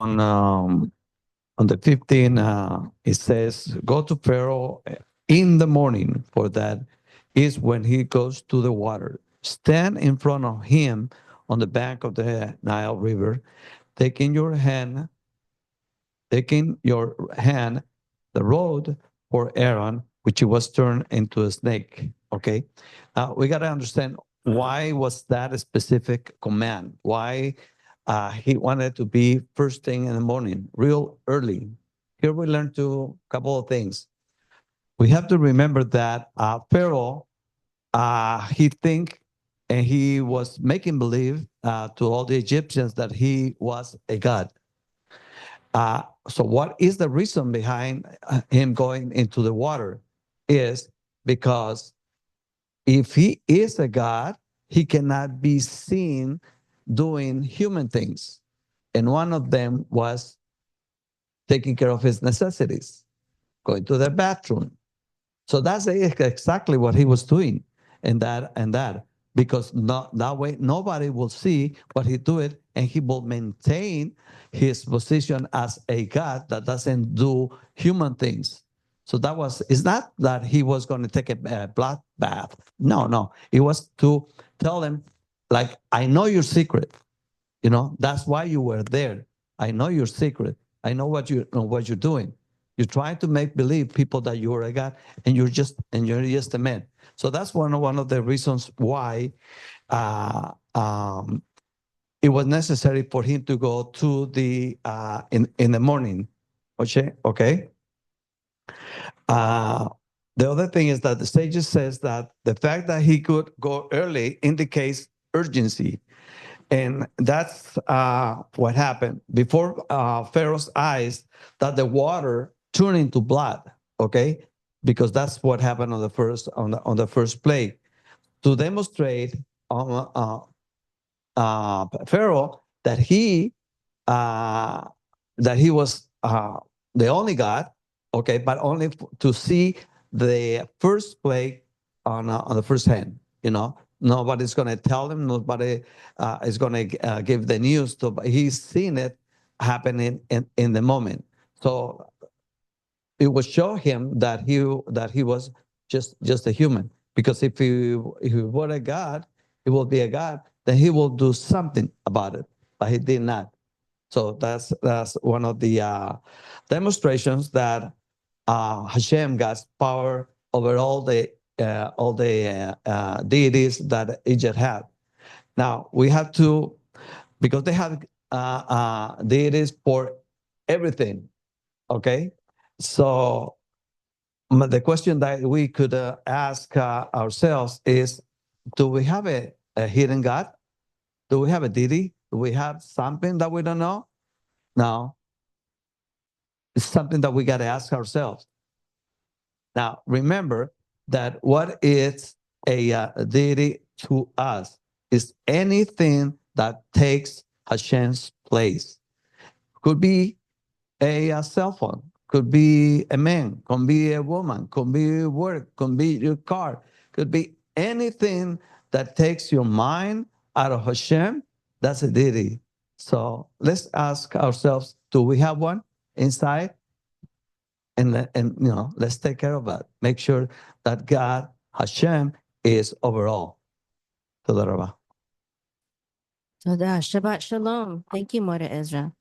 on the 15, it says, go to Pharaoh in the morning, for that is when he goes to the water. Stand in front of him on the bank of the Nile River, taking your hand the rod for Aaron, which was turned into a snake. Okay, we got to understand why was that a specific command? Why he wanted to be first thing in the morning, real early. Here we learn a couple of things. We have to remember that Pharaoh, he think and he was making believe to all the Egyptians that he was a god. So what is the reason behind him going into the water? Is because if he is a god, he cannot be seen doing human things. And one of them was taking care of his necessities, going to the bathroom. So that's exactly what he was doing, and that, because that way nobody will see what he do it, and he will maintain his position as a god that doesn't do human things. So it's not that he was going to take a blood bath. No, it was to tell them, like, I know your secret. That's why you were there. I know your secret. I know what you're doing. You're trying to make believe people that you're a god, and you're just a man. So that's one of the reasons why it was necessary for him to go to the in the morning. Okay. The other thing is that the sages says that the fact that he could go early indicates urgency. And that's what happened before Pharaoh's eyes, that the water turned into blood. Okay, because that's what happened on the first plague, to demonstrate Pharaoh that he was the only God. Okay, but only to see the first plague on the first hand. Nobody's going to tell him. Nobody is going to give the news to. But he's seen it happening in the moment. So it will show him that he was just a human. Because if he were a god, he will be a god. Then he will do something about it. But he did not. So that's one of the demonstrations that Hashem got power over all the deities that Egypt had. Now we have to, because they have deities for everything. Okay, so the question that we could ask ourselves is: do we have a hidden God? Do we have a deity? Do we have something that we don't know? No, it's something that we got to ask ourselves. Now, remember that what is a deity to us is anything that takes Hashem's place. Could be a cell phone, could be a man, could be a woman, could be work, could be your car, could be anything that takes your mind out of Hashem. That's a deity. So let's ask ourselves, do we have one inside? And let's take care of that. Make sure that God, Hashem, is overall. Toda Rabah. Toda. Shabbat Shalom. Thank you, Mother Ezra.